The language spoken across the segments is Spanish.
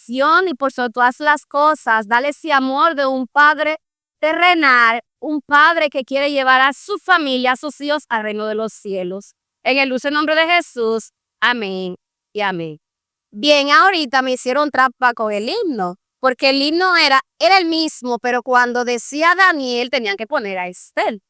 adoración y por sobre todas las cosas, dale ese amor de un padre terrenal, un padre que quiere llevar a su familia, a sus hijos al reino de los cielos. En el dulce nombre de Jesús, amén y amén. Bien, ahorita me hicieron trampa con el himno, porque el himno era el mismo, pero cuando decía Daniel tenían que poner a Estel.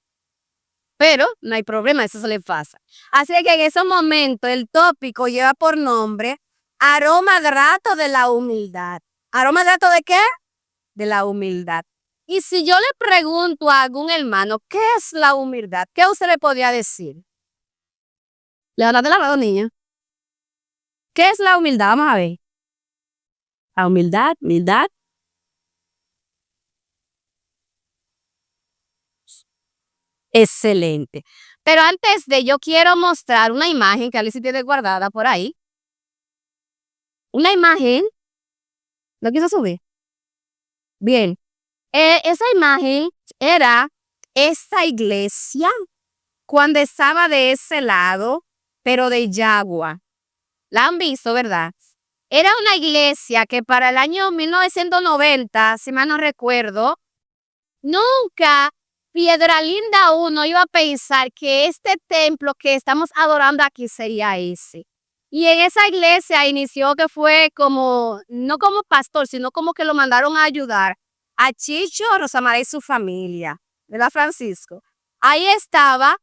Pero no hay problema, eso se le pasa. Así que en ese momento el tópico lleva por nombre aroma grato de la humildad. ¿Aroma grato de qué? De la humildad. Y si yo le pregunto a algún hermano, ¿qué es la humildad? ¿Qué usted le podría decir? Le habla de la mano, niña. ¿Qué es la humildad? Vamos a ver. La humildad. Excelente. Pero antes de yo quiero mostrar una imagen que Alicia tiene guardada por ahí. Una imagen. ¿Lo quiso subir? Bien. Esa imagen era esta iglesia cuando estaba de ese lado, pero de Yagua. La han visto, ¿verdad? Era una iglesia que para el año 1990, si mal no recuerdo, nunca Piedra Linda 1 iba a pensar que este templo que estamos adorando aquí sería ese. Y en esa iglesia inició que fue como, no como pastor, sino como que lo mandaron a ayudar a Chicho, Rosamara y su familia, ¿verdad, Francisco? Ahí estaba,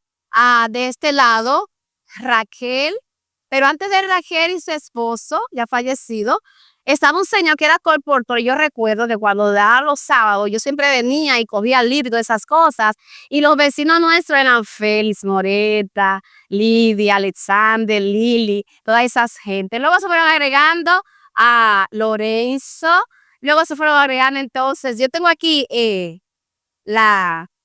de este lado, Raquel, pero antes de Raquel y su esposo, ya fallecido, estaba un señor que era colportor. Yo recuerdo de cuando daba los sábados, yo siempre venía y cogía el libro y todas esas cosas. Y los vecinos nuestros eran Félix, Moreta, Lidia, Alexander, Lili, todas esas gente. Luego se fueron agregando a Lorenzo. Luego se fueron agregando, entonces, yo tengo aquí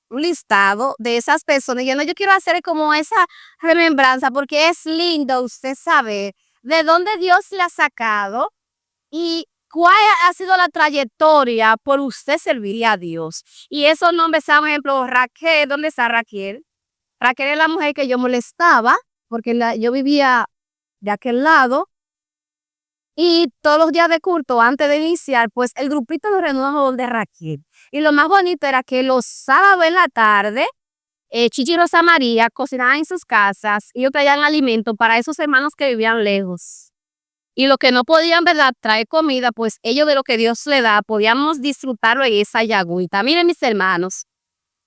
un listado de esas personas. Yo quiero hacer como esa remembranza porque es lindo usted saber de dónde Dios le ha sacado y cuál ha sido la trayectoria por usted servir a Dios. Y esos nombres, por ejemplo, Raquel. ¿Dónde está Raquel? Raquel es la mujer que yo molestaba porque yo vivía de aquel lado. Y todos los días de culto, antes de iniciar, pues el grupito nos reunimos de Raquel. Y lo más bonito era que los sábados en la tarde, Chichi y Rosa María cocinaban en sus casas y ellos traían alimento para esos hermanos que vivían lejos. Y lo que no podían, ¿verdad?, traer comida, pues ellos de lo que Dios le da, podíamos disfrutarlo en esa yagüita. Miren, mis hermanos,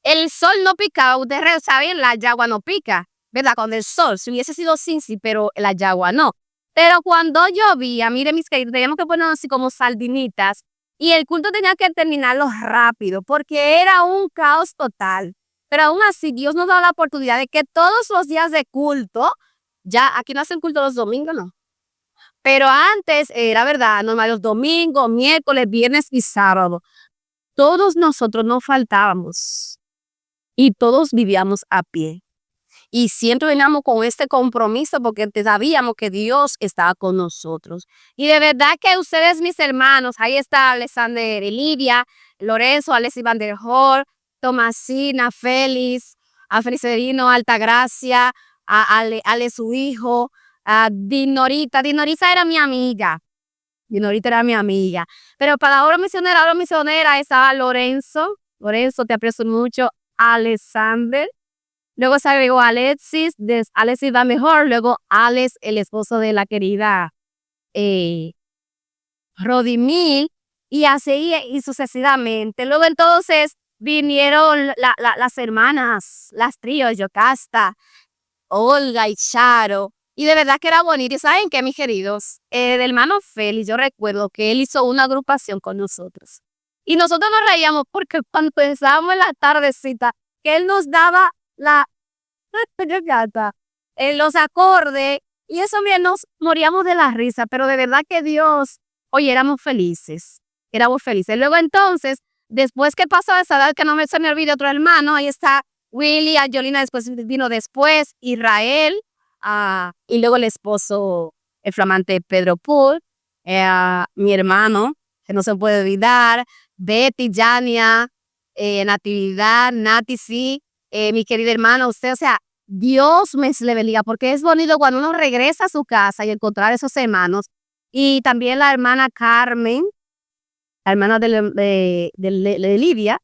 el sol no picaba, ustedes saben, la yagua no pica, ¿verdad? Con el sol, si hubiese sido Cincy, pero la yagua no. Pero cuando llovía, miren mis queridos, teníamos que ponernos así como sardinitas y el culto tenía que terminarlo rápido porque era un caos total. Pero aún así, Dios nos da la oportunidad de que todos los días de culto, ya aquí no hacen culto los domingos, ¿no? Pero antes era verdad, normal los domingos, miércoles, viernes y sábado. Todos nosotros no faltábamos y todos vivíamos a pie. Y siempre veníamos con este compromiso porque sabíamos que Dios estaba con nosotros. Y de verdad que ustedes, mis hermanos, ahí está Alexander y Lidia, Lorenzo, Alexis Van der Hoor, Tomasina, Félix, a Felicerino, Altagracia, a Ale su hijo, a Dinorita. Dinorita era mi amiga. Dinorita era mi amiga. Pero para la obra misionera estaba Lorenzo. Lorenzo, te aprecio mucho. Alexander. Luego se agregó Alexis Van der Hoor, luego Alex, el esposo de la querida Rodimil, y así y sucesivamente. Luego entonces vinieron las hermanas, las tríos, Yocasta, Olga y Charo, y de verdad que era bonito. ¿Y saben qué, mis queridos? El hermano Félix, yo recuerdo que él hizo una agrupación con nosotros. Y nosotros nos reíamos porque cuando pensábamos en la tardecita, que él nos daba los acordes, y eso bien nos moríamos de la risa, pero de verdad que Dios, oye, éramos felices. Luego entonces, después que pasó esa edad, que no se me olvide otro hermano, ahí está Willy, Angelina después vino después, Israel, y luego el esposo, el flamante Pedro Pool, mi hermano, que no se puede olvidar, Betty, Jania, Natividad, Nati, sí, mi querida hermana, usted, o sea, Dios me le bendiga, porque es bonito cuando uno regresa a su casa y encontrar esos hermanos y también la hermana Carmen, la hermana de Lidia.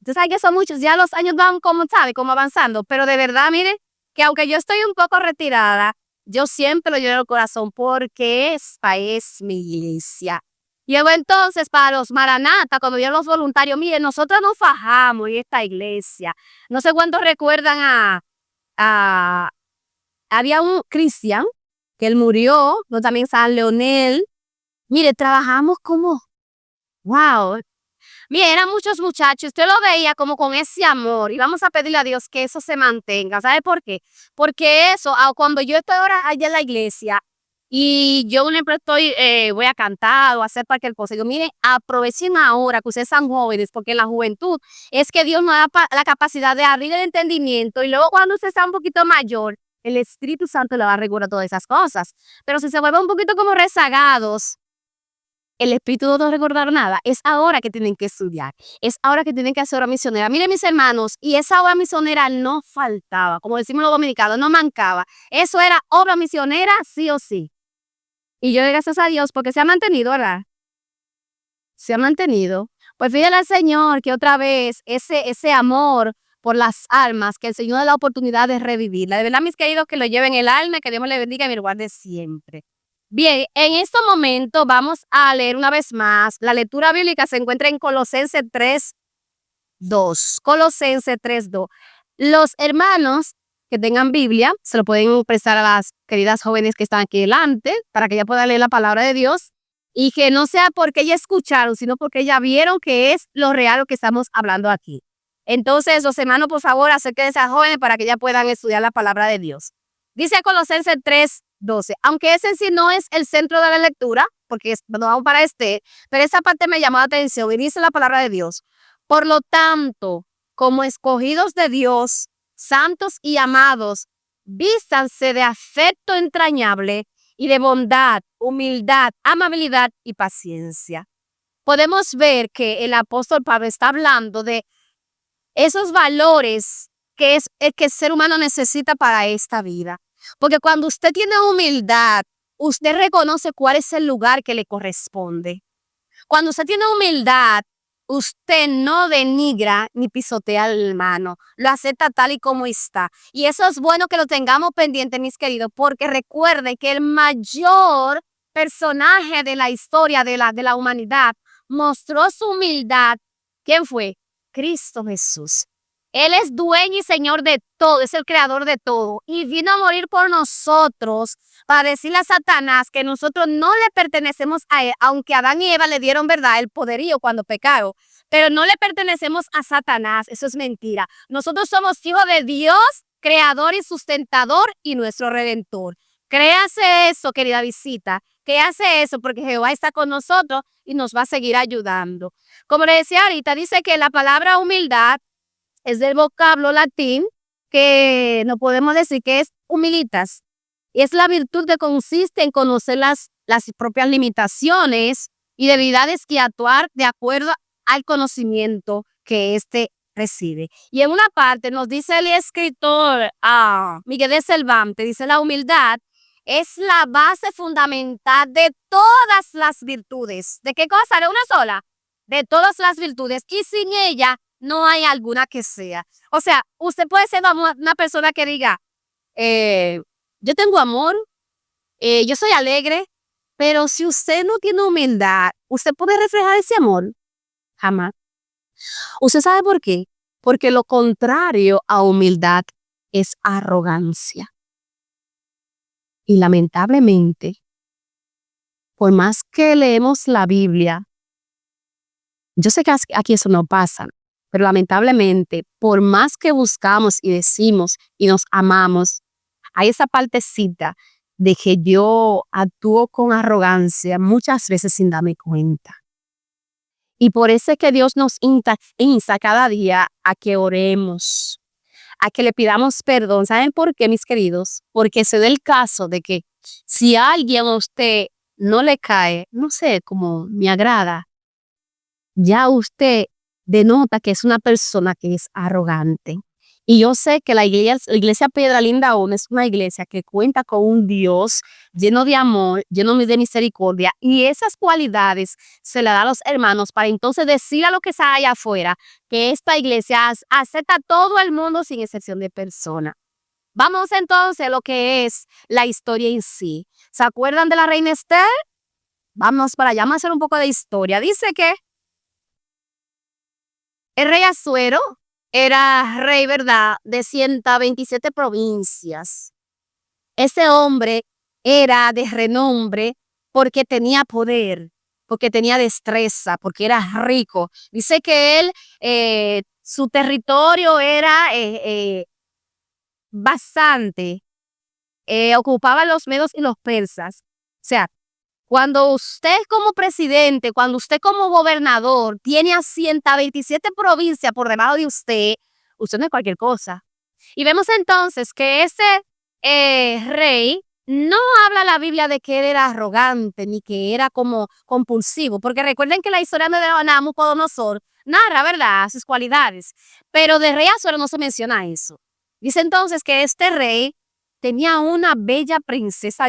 Entonces hay que son muchos, ya los años van como, ¿sabe? Como avanzando, pero de verdad, mire, que aunque yo estoy un poco retirada, yo siempre lo llevo en el corazón porque esta es mi iglesia. Luego entonces para los Maranata, cuando vienen los voluntarios, miren, nosotros nos fajamos en esta iglesia. No sé cuántos recuerdan a había un Cristian, que él murió, no también San Leonel. Mire, trabajamos como, wow. Mire, eran muchos muchachos, usted lo veía como con ese amor y vamos a pedirle a Dios que eso se mantenga. ¿Sabe por qué? Porque eso, cuando yo estoy ahora allá en la iglesia y yo siempre voy a cantar o a hacer cualquier cosa, digo, mire, aprovechen ahora que ustedes son jóvenes, porque en la juventud es que Dios nos da la capacidad de abrir el entendimiento y luego cuando usted está un poquito mayor, el Espíritu Santo le va a regular todas esas cosas. Pero si se vuelve un poquito como rezagados, el Espíritu no nos recordar nada. Es ahora que tienen que estudiar. Es ahora que tienen que hacer obra misionera. Miren, mis hermanos, y esa obra misionera no faltaba. Como decimos los dominicanos, no mancaba. Eso era obra misionera sí o sí. Y yo doy gracias a Dios porque se ha mantenido, ¿verdad? Se ha mantenido. Pues fíjale al Señor que otra vez ese amor por las almas, que el Señor da la oportunidad de revivirla. De verdad, mis queridos, que lo lleven el alma, que Dios me le bendiga y me lo guarde siempre. Bien, en este momento vamos a leer una vez más. La lectura bíblica se encuentra en Colosenses 3:2. Colosenses 3:2. Los hermanos que tengan Biblia se lo pueden prestar a las queridas jóvenes que están aquí delante para que ella pueda leer la palabra de Dios y que no sea porque ella escucharon, sino porque ella vieron que es lo real lo que estamos hablando aquí. Entonces, los hermanos, por favor, acérquense a esas jóvenes para que ellas puedan estudiar la palabra de Dios. Dice Colosenses 3:12, aunque ese en sí no es el centro de la lectura, porque nos vamos para pero esa parte me llamó la atención y dice la palabra de Dios. Por lo tanto, como escogidos de Dios, santos y amados, vístanse de afecto entrañable y de bondad, humildad, amabilidad y paciencia. Podemos ver que el apóstol Pablo está hablando de esos valores que el ser humano necesita para esta vida. Porque cuando usted tiene humildad, usted reconoce cuál es el lugar que le corresponde. Cuando usted tiene humildad, usted no denigra ni pisotea al hermano, lo acepta tal y como está. Y eso es bueno que lo tengamos pendiente, mis queridos, porque recuerde que el mayor personaje de la historia de la humanidad mostró su humildad. ¿Quién fue? Cristo Jesús. Él es dueño y señor de todo, es el creador de todo. Y vino a morir por nosotros para decirle a Satanás que nosotros no le pertenecemos a él, aunque Adán y Eva le dieron, ¿verdad?, el poderío cuando pecaron. Pero no le pertenecemos a Satanás, eso es mentira. Nosotros somos hijos de Dios, creador y sustentador y nuestro redentor. Créase eso, querida visita, que hace eso porque Jehová está con nosotros y nos va a seguir ayudando. Como le decía ahorita, dice que la palabra humildad es del vocablo latín que no podemos decir que es humilitas. Y es la virtud que consiste en conocer las propias limitaciones y debilidades y actuar de acuerdo al conocimiento que éste recibe. Y en una parte nos dice el escritor Miguel de Cervantes, dice la humildad es la base fundamental de todas las virtudes. ¿De qué cosa? ¿De una sola? De todas las virtudes. Y sin ella no hay alguna que sea. O sea, usted puede ser una persona que diga, yo tengo amor, yo soy alegre, pero si usted no tiene humildad, ¿usted puede reflejar ese amor? Jamás. ¿Usted sabe por qué? Porque lo contrario a humildad es arrogancia. Y lamentablemente, por más que leemos la Biblia, yo sé que aquí eso no pasa, pero lamentablemente, por más que buscamos y decimos y nos amamos, hay esa partecita de que yo actúo con arrogancia muchas veces sin darme cuenta. Y por eso es que Dios nos insta cada día a que oremos, a que le pidamos perdón. ¿Saben por qué, mis queridos? Porque se da el caso de que si a alguien a usted no le cae, no sé, como me agrada, ya usted denota que es una persona que es arrogante. Y yo sé que la iglesia Piedra Linda aún es una iglesia que cuenta con un Dios lleno de amor, lleno de misericordia, y esas cualidades se le da a los hermanos para entonces decir a lo que está allá afuera que esta iglesia acepta a todo el mundo sin excepción de persona. Vamos entonces a lo que es la historia en sí. ¿Se acuerdan de la reina Esther? Vamos para allá, vamos a hacer un poco de historia. Dice que el rey Asuero era rey, ¿verdad?, de 127 provincias. Ese hombre era de renombre porque tenía poder, porque tenía destreza, porque era rico. Dice que él, su territorio era bastante, ocupaba los medos y los persas. O sea, cuando usted como presidente, cuando usted como gobernador tiene a 127 provincias por debajo de usted no es cualquier cosa. Y vemos entonces que ese rey no habla la Biblia de que él era arrogante ni que era como compulsivo, porque recuerden que la historia de Nabucodonosor narra, ¿verdad?, sus cualidades, pero de rey Azuero no se menciona eso. Dice entonces que este rey tenía una bella princesa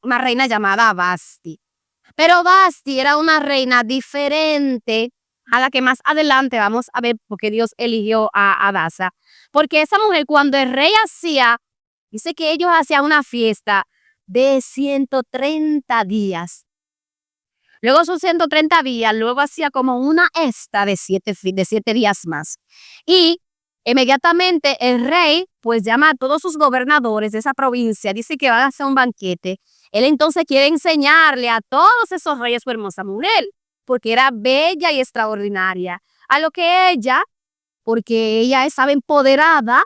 una reina llamada Basti. Pero Basti era una reina diferente a la que más adelante vamos a ver porque Dios eligió a Adasa. Porque esa mujer, cuando el rey dice que ellos hacían una fiesta de 130 días. Luego sus 130 días, luego hacía como una de 7 días más. Y inmediatamente el rey pues llama a todos sus gobernadores de esa provincia, dice que van a hacer un banquete. Él entonces quiere enseñarle a todos esos reyes su hermosa mujer, porque era bella y extraordinaria. A lo que ella, porque ella estaba empoderada,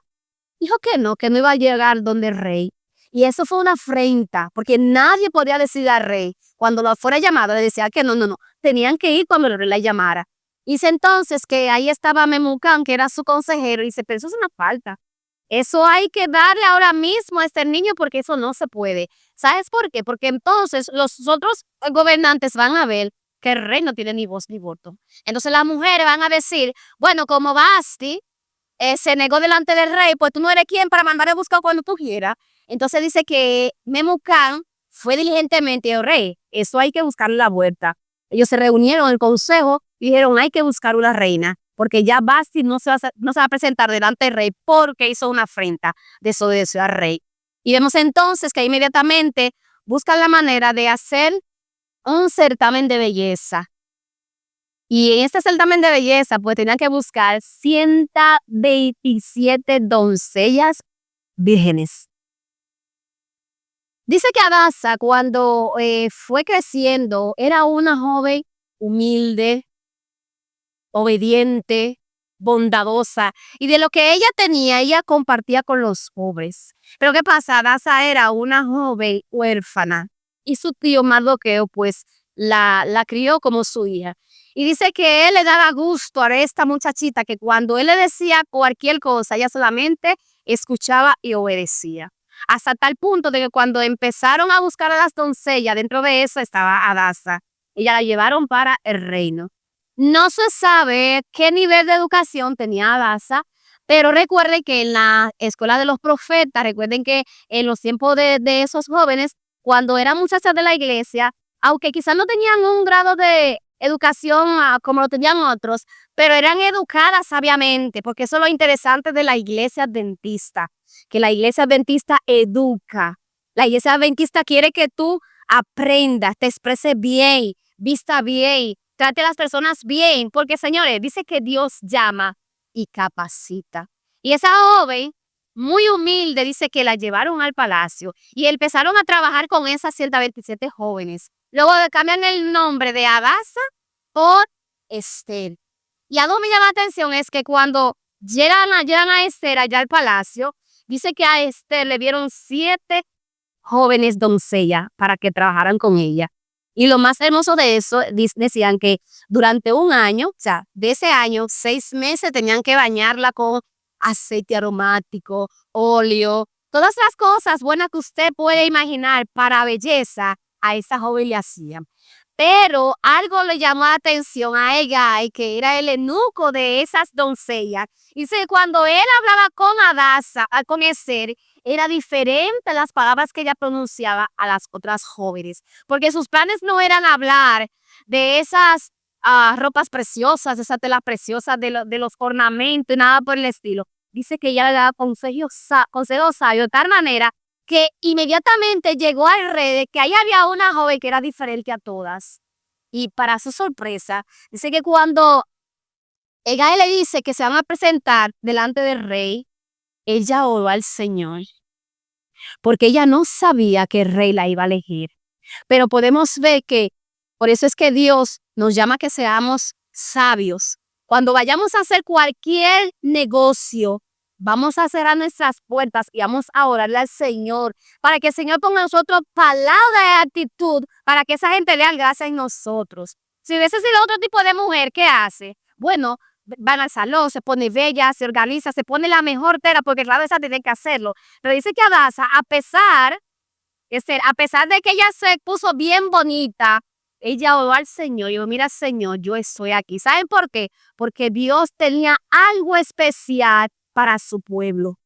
dijo que no iba a llegar donde el rey. Y eso fue una afrenta, porque nadie podía decir al rey, cuando lo fuera llamado, le decía que no, tenían que ir cuando el rey la llamara. Dice entonces que ahí estaba Memucán, que era su consejero, y dice, pero eso es una falta. Eso hay que darle ahora mismo a este niño porque eso no se puede. ¿Sabes por qué? Porque entonces los otros gobernantes van a ver que el rey no tiene ni voz ni voto. Entonces las mujeres van a decir, bueno, como Basti se negó delante del rey, pues tú no eres quien para mandar a buscar cuando tú quieras. Entonces dice que Memucán fue diligentemente y dijo, rey, eso hay que buscarle la vuelta. Ellos se reunieron en el consejo y dijeron, hay que buscar una reina, porque ya Basti no se va a presentar delante del rey porque hizo una afrenta, desobedeció al rey. Y vemos entonces que inmediatamente buscan la manera de hacer un certamen de belleza. Y en este certamen de belleza, pues tenían que buscar 127 doncellas vírgenes. Dice que Adasa, cuando fue creciendo, era una joven humilde, obediente, bondadosa, y de lo que ella tenía, ella compartía con los pobres. Pero ¿qué pasa? Adasa era una joven huérfana, y su tío Mardoqueo, pues, la crió como su hija. Y dice que él le daba gusto a esta muchachita, que cuando él le decía cualquier cosa, ella solamente escuchaba y obedecía. Hasta tal punto de que cuando empezaron a buscar a las doncellas, dentro de eso estaba Adasa. Ella la llevaron para el reino. No se sabe qué nivel de educación tenía Adasa, pero recuerden que en la escuela de los profetas, recuerden que en los tiempos de esos jóvenes, cuando eran muchachas de la iglesia, aunque quizás no tenían un grado de educación como lo tenían otros, pero eran educadas sabiamente, porque eso es lo interesante de la iglesia adventista, que la iglesia adventista educa. La iglesia adventista quiere que tú aprendas, te expreses bien, vista bien, trate a las personas bien, porque señores, dice que Dios llama y capacita. Y esa joven, muy humilde, dice que la llevaron al palacio y empezaron a trabajar con esas 127 jóvenes. Luego cambian el nombre de Adasa por Esther. Y algo que me llama la atención es que cuando llegan a Esther allá al palacio, dice que a Esther le dieron 7 jóvenes doncellas para que trabajaran con ella. Y lo más hermoso de eso, decían que durante un año, o sea, de ese año, 6 meses tenían que bañarla con aceite aromático, óleo, todas las cosas buenas que usted puede imaginar para belleza, a esa joven le hacían. Pero algo le llamó la atención a Hegai, que era el eunuco de esas doncellas. Dice que cuando él hablaba con Adasa, con Esther, era diferente las palabras que ella pronunciaba a las otras jóvenes, porque sus planes no eran hablar de esas ropas preciosas, de esas telas preciosas, de los ornamentos, y nada por el estilo. Dice que ella le daba consejos sabios de tal manera que inmediatamente llegó al rey de que ahí había una joven que era diferente a todas. Y para su sorpresa, dice que cuando Hegai le dice que se van a presentar delante del rey, ella oró al Señor, porque ella no sabía que el rey la iba a elegir. Pero podemos ver que por eso es que Dios nos llama a que seamos sabios. Cuando vayamos a hacer cualquier negocio, vamos a cerrar nuestras puertas y vamos a orarle al Señor para que el Señor ponga en nosotros palabra de actitud para que esa gente lea gracia en nosotros. Si hubiese sido otro tipo de mujer, ¿qué hace? Bueno, van al salón, se pone bella, se organiza, se pone la mejor tela porque claro, esa tiene que hacerlo. Pero dice que Adasa, a pesar de que ella se puso bien bonita, ella oró al Señor y dijo, mira Señor, yo estoy aquí. ¿Saben por qué? Porque Dios tenía algo especial para su pueblo.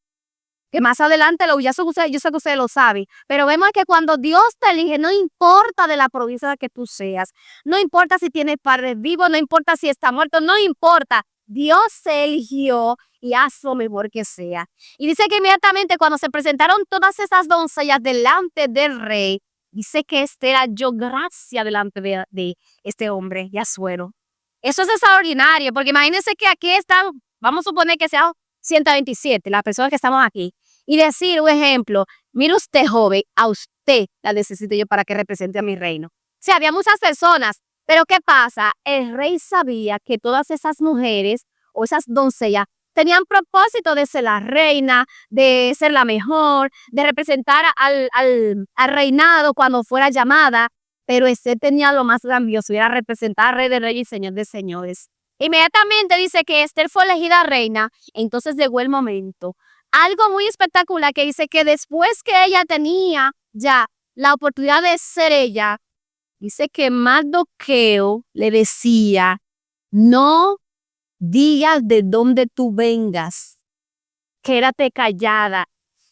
Que más adelante, yo sé que ustedes lo saben, pero vemos que cuando Dios te elige, no importa de la provincia que tú seas, no importa si tienes padres vivos, no importa si está muerto, no importa, Dios se eligió y haz lo mejor que sea. Y dice que inmediatamente cuando se presentaron todas esas doncellas delante del rey, dice que Esther halló gracia delante de este hombre, Asuero. Eso es extraordinario, porque imagínense que aquí están, vamos a suponer que sean 127, las personas que estamos aquí. Y decir un ejemplo, mire usted joven, a usted la necesito yo para que represente a mi reino. O sea, había muchas personas, pero ¿qué pasa? El rey sabía que todas esas mujeres o esas doncellas tenían propósito de ser la reina, de ser la mejor, de representar al reinado cuando fuera llamada, pero Esther tenía lo más grandioso, era representar al rey de reyes y señor de señores. Inmediatamente dice que Esther fue elegida reina, entonces llegó el momento. Algo muy espectacular que dice que después que ella tenía ya la oportunidad de ser ella, dice que Mardoqueo le decía, no digas de dónde tú vengas, quédate callada.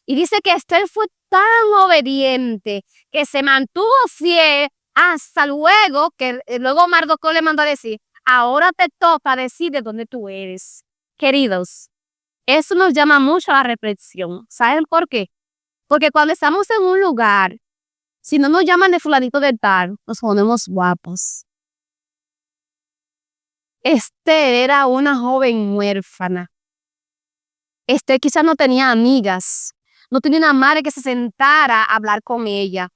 Y dice que Esther fue tan obediente que se mantuvo fiel hasta luego que luego Mardoqueo le mandó a decir, ahora te toca decir de dónde tú eres. Queridos, eso nos llama mucho a la reflexión. ¿Saben por qué? Porque cuando estamos en un lugar, si no nos llaman de fulanito de tal, nos ponemos guapos. Esther era una joven huérfana. Esther quizás no tenía amigas, no tenía una madre que se sentara a hablar con ella.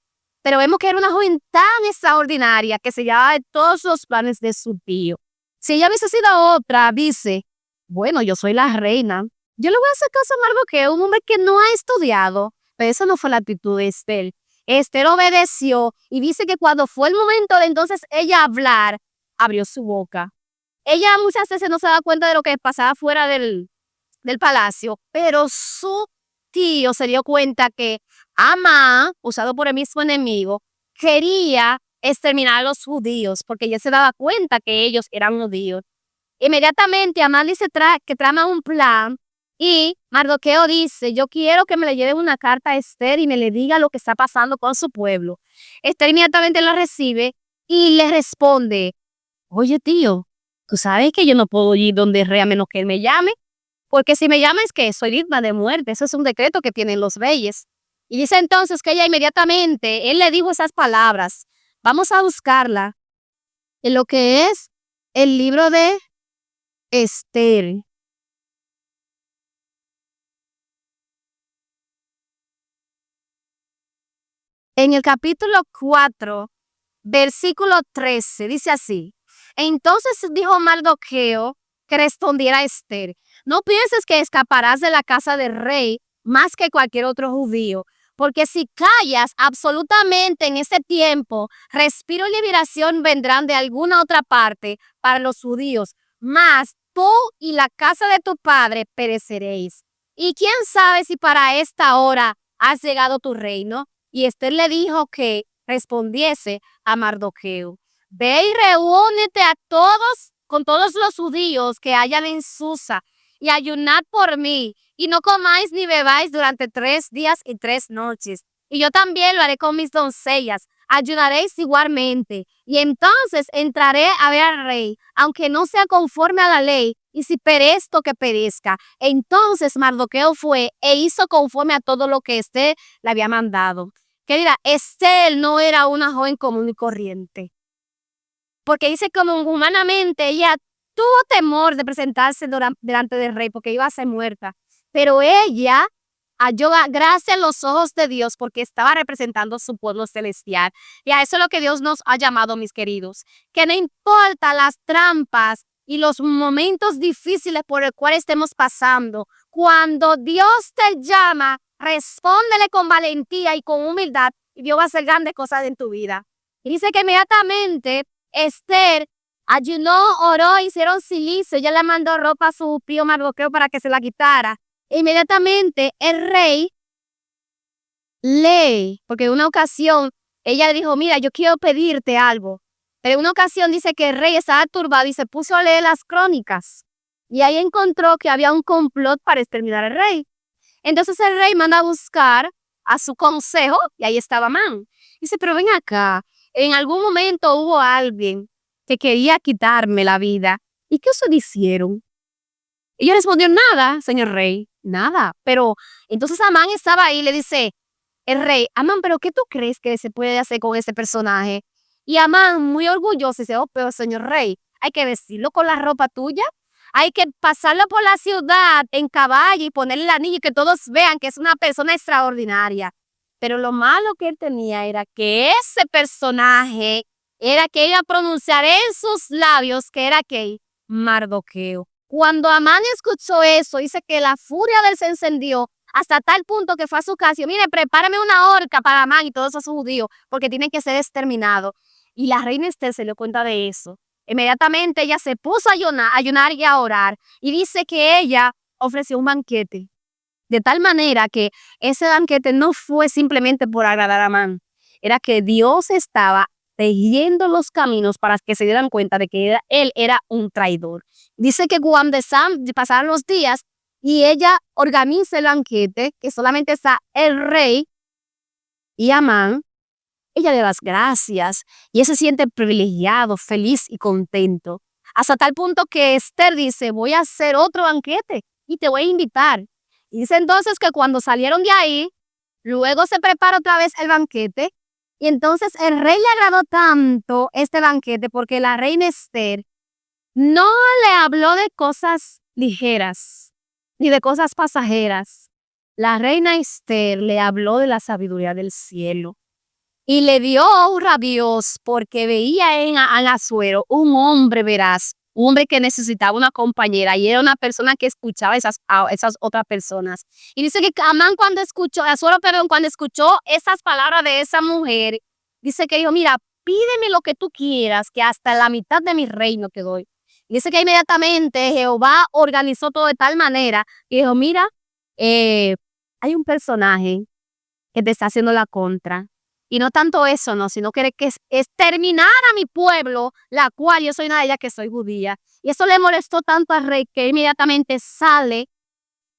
Pero vemos que era una joven tan extraordinaria que se llevaba de todos los planes de su tío. Si ella hubiese sido otra, dice, bueno, yo soy la reina. Yo le voy a hacer caso a Mardoqueo, un hombre que no ha estudiado. Pero esa no fue la actitud de Esther. Esther obedeció y dice que cuando fue el momento de entonces ella hablar, abrió su boca. Ella muchas veces no se da cuenta de lo que pasaba fuera del palacio, pero su tío se dio cuenta que Amán, usado por el mismo enemigo, quería exterminar a los judíos porque ella se daba cuenta que ellos eran judíos. Inmediatamente Amán dice que trama un plan y Mardoqueo dice, yo quiero que me le lleven una carta a Esther y me le diga lo que está pasando con su pueblo. Esther inmediatamente la recibe y le responde, oye tío, tú sabes que yo no puedo ir donde el rey a menos que él me llame, porque si me llama es que soy digna de muerte, eso es un decreto que tienen los reyes. Y dice entonces que ella inmediatamente, él le dijo esas palabras, vamos a buscarla en lo que es el libro de Esther. En el capítulo 4, versículo 13, dice así, entonces dijo Mardoqueo que respondiera a Esther, no pienses que escaparás de la casa del rey más que cualquier otro judío, porque si callas absolutamente en ese tiempo, respiro y liberación vendrán de alguna otra parte para los judíos, mas tú y la casa de tu padre pereceréis. Y quién sabe si para esta hora has llegado tu reino. Y Esther le dijo que respondiese a Mardoqueo. ve y reúnete con todos los judíos que hayan en Susa, y ayunad por mí, y no comáis ni bebáis durante 3 días y 3 noches. Y yo también lo haré con mis doncellas, ayunaréis igualmente. Y entonces entraré a ver al rey, aunque no sea conforme a la ley, y si perezco, que perezca. Entonces Mardoqueo fue e hizo conforme a todo lo que Esther le había mandado. Querida, Esther no era una joven común y corriente, porque dice como humanamente ella tuvo temor de presentarse delante del rey porque iba a ser muerta, pero ella halló gracia en los ojos de Dios porque estaba representando su pueblo celestial. Y a eso es lo que Dios nos ha llamado, mis queridos, que no importa las trampas y los momentos difíciles por el cual estemos pasando, cuando Dios te llama, respóndele con valentía y con humildad, y Dios va a hacer grandes cosas en tu vida. Y dice que inmediatamente Esther ayunó, oró, hicieron silicio, ella le mandó ropa a su tío Mardoqueo para que se la quitara. Inmediatamente el rey lee, porque en una ocasión ella dijo, mira, yo quiero pedirte algo. Pero en una ocasión dice que el rey estaba turbado y se puso a leer las crónicas. Y ahí encontró que había un complot para exterminar al rey. Entonces el rey manda a buscar a su consejo y ahí estaba Amán. Dice, pero ven acá, en algún momento hubo alguien que quería quitarme la vida. ¿Y qué ustedes hicieron? Y ella respondió, nada, señor rey, nada. Pero entonces Amán estaba ahí y le dice, el rey, Amán, ¿pero qué tú crees que se puede hacer con ese personaje? Y Amán, muy orgulloso, dice, oh, pero señor rey, hay que vestirlo con la ropa tuya, hay que pasarlo por la ciudad en caballo y ponerle el anillo y que todos vean que es una persona extraordinaria. Pero lo malo que él tenía era que ese personaje era que iba a pronunciar en sus labios que era que Mardoqueo. Cuando Amán escuchó eso, dice que la furia de él se encendió hasta tal punto que fue a su casa y dijo, mire, prepárame una horca para Amán y todos esos judíos, porque tienen que ser exterminados. Y la reina Esther se dio cuenta de eso. Inmediatamente ella se puso a ayunar y a orar. Y dice que ella ofreció un banquete. De tal manera que ese banquete no fue simplemente por agradar a Amán. Era que Dios estaba tejiendo los caminos para que se dieran cuenta de que él era un traidor. Dice que cuando pasaron los días y ella organiza el banquete, que solamente está el rey y Amán, ella le da las gracias y él se siente privilegiado, feliz y contento. Hasta tal punto que Esther dice, voy a hacer otro banquete y te voy a invitar. Y dice entonces que cuando salieron de ahí, luego se prepara otra vez el banquete. Y entonces el rey le agradó tanto este banquete porque la reina Esther no le habló de cosas ligeras ni de cosas pasajeras. La reina Esther le habló de la sabiduría del cielo. Y le dio honra a Dios porque veía en Asuero un hombre veraz, un hombre que necesitaba una compañera y era una persona que escuchaba a esas otras personas. Y dice que Amán cuando escuchó esas palabras de esa mujer, dice que dijo, mira, pídeme lo que tú quieras, que hasta la mitad de mi reino te doy. Y dice que inmediatamente Jehová organizó todo de tal manera que dijo, mira, hay un personaje que te está haciendo la contra. Y no tanto eso, no, sino que es exterminar a mi pueblo, la cual yo soy una de ellas que soy judía. Y eso le molestó tanto al rey que inmediatamente sale.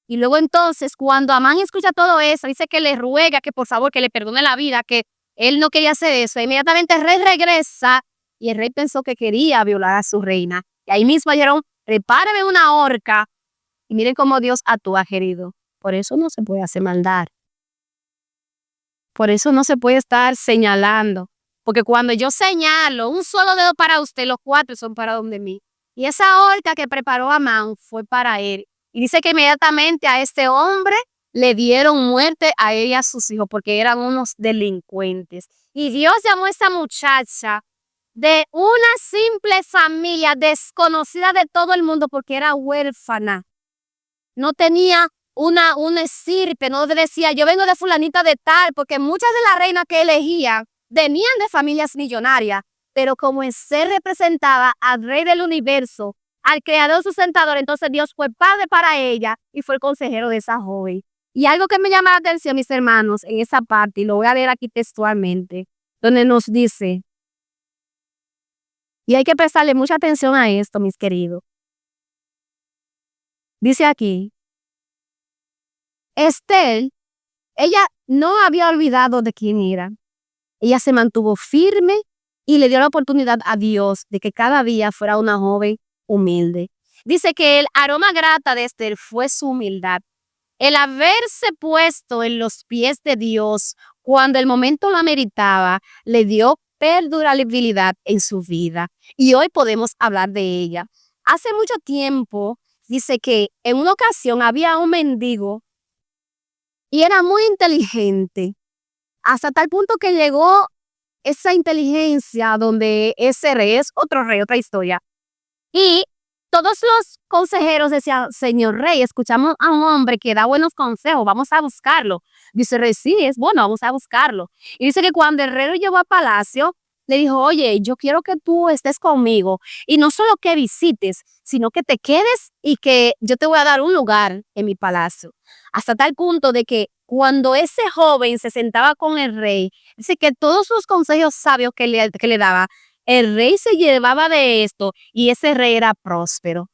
Y luego entonces, cuando Amán escucha todo eso, dice que le ruega que por favor que le perdone la vida, que él no quería hacer eso. Inmediatamente el rey regresa y el rey pensó que quería violar a su reina. Y ahí mismo dijeron, prepárame una horca. Y miren cómo Dios actúa, querido. Por eso no se puede hacer maldad. Por eso no se puede estar señalando. Porque cuando yo señalo un solo dedo para usted, los 4 son para donde mí. Y esa horca que preparó Amán fue para él. Y dice que inmediatamente a este hombre le dieron muerte a él y a sus hijos porque eran unos delincuentes. Y Dios llamó a esa muchacha de una simple familia desconocida de todo el mundo porque era huérfana. No tenía una estirpe, no decía, yo vengo de fulanita de tal, porque muchas de las reinas que elegían venían de familias millonarias, pero como Esther representaba al rey del universo, al creador sustentador, entonces Dios fue padre para ella y fue el consejero de esa joven. Y algo que me llama la atención, mis hermanos, en esa parte, y lo voy a leer aquí textualmente, donde nos dice, Y hay que prestarle mucha atención a esto, mis queridos. Dice aquí, Esther, ella no había olvidado de quién era. Ella se mantuvo firme y le dio la oportunidad a Dios de que cada día fuera una joven humilde. Dice que el aroma grata de Esther fue su humildad. El haberse puesto en los pies de Dios cuando el momento lo ameritaba, le dio perdurabilidad en su vida. Y hoy podemos hablar de ella. Hace mucho tiempo, dice que en una ocasión había un mendigo y era muy inteligente, hasta tal punto que llegó esa inteligencia donde ese rey es otro rey, otra historia. Y todos los consejeros decían, señor rey, escuchamos a un hombre que da buenos consejos, vamos a buscarlo. Dice el rey, sí, es bueno, vamos a buscarlo. Y dice que cuando el rey lo llevó a palacio, le dijo, oye, yo quiero que tú estés conmigo y no solo que visites, sino que te quedes y que yo te voy a dar un lugar en mi palacio. Hasta tal punto de que cuando ese joven se sentaba con el rey, dice que todos los consejos sabios que le daba, el rey se llevaba de esto y ese rey era próspero.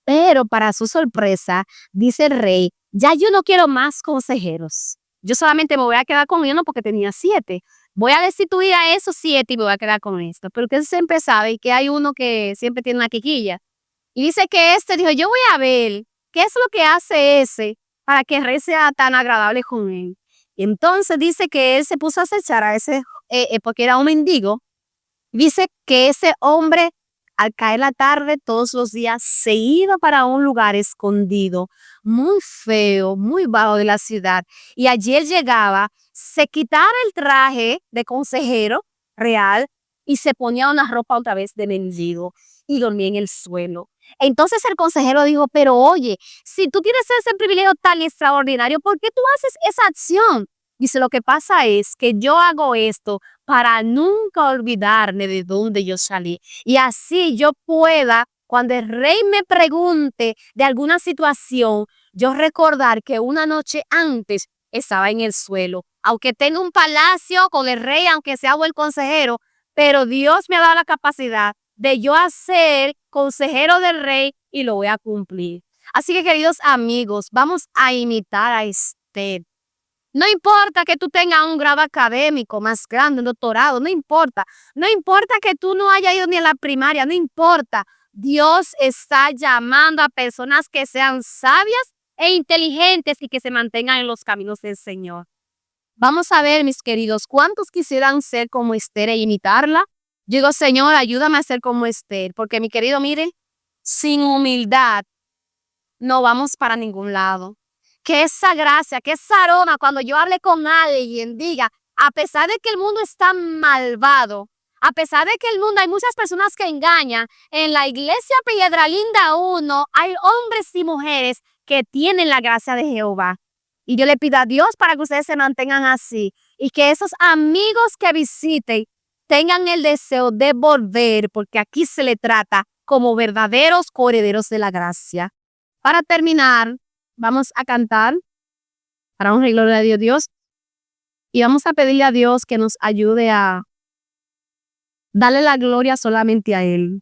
Pero para su sorpresa, dice el rey, ya yo no quiero más consejeros. Yo solamente me voy a quedar con uno porque tenía 7. Voy a destituir a esos 7 y me voy a quedar con esto. Pero que él siempre sabe que hay uno que siempre tiene una quiquilla. Y dice que este dijo, yo voy a ver qué es lo que hace ese para que el rey sea tan agradable con él. Y entonces dice que él se puso a acechar a ese, porque era un mendigo. Dice que ese hombre, al caer la tarde, todos los días se iba para un lugar escondido, muy feo, muy bajo de la ciudad. Y allí él llegaba, se quitaba el traje de consejero real y se ponía una ropa otra vez de mendigo y dormía en el suelo. Entonces el consejero dijo, pero oye, si tú tienes ese privilegio tan extraordinario, ¿por qué tú haces esa acción? Dice, lo que pasa es que yo hago esto para nunca olvidarme de dónde yo salí. Y así yo pueda, cuando el rey me pregunte de alguna situación, yo recordar que una noche antes estaba en el suelo. Aunque tenga un palacio con el rey, aunque sea buen consejero, pero Dios me ha dado la capacidad de yo ser consejero del rey y lo voy a cumplir. Así que, queridos amigos, vamos a imitar a Esther. No importa que tú tengas un grado académico más grande, un doctorado, no importa. No importa que tú no hayas ido ni a la primaria, no importa. Dios está llamando a personas que sean sabias e inteligentes y que se mantengan en los caminos del Señor. Vamos a ver, mis queridos, ¿cuántos quisieran ser como Esther e imitarla? Yo digo, Señor, ayúdame a ser como Esther, porque mi querido, mire, sin humildad no vamos para ningún lado. Que esa gracia, que esa aroma, cuando yo hable con alguien, diga, a pesar de que el mundo está malvado, a pesar de que el mundo hay muchas personas que engañan, en la iglesia Piedra Linda 1 hay hombres y mujeres que tienen la gracia de Jehová. Y yo le pido a Dios para que ustedes se mantengan así y que esos amigos que visiten tengan el deseo de volver, porque aquí se le trata como verdaderos coherederos de la gracia. Para terminar, vamos a cantar para honra y gloria de Dios y vamos a pedirle a Dios que nos ayude a darle la gloria solamente a Él.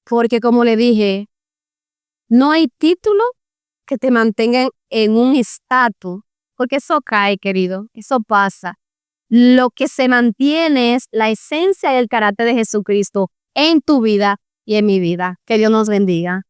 Porque como le dije, no hay título que te mantenga en un estatus, porque eso cae, querido, eso pasa. Lo que se mantiene es la esencia y el carácter de Jesucristo en tu vida y en mi vida. Que Dios nos bendiga.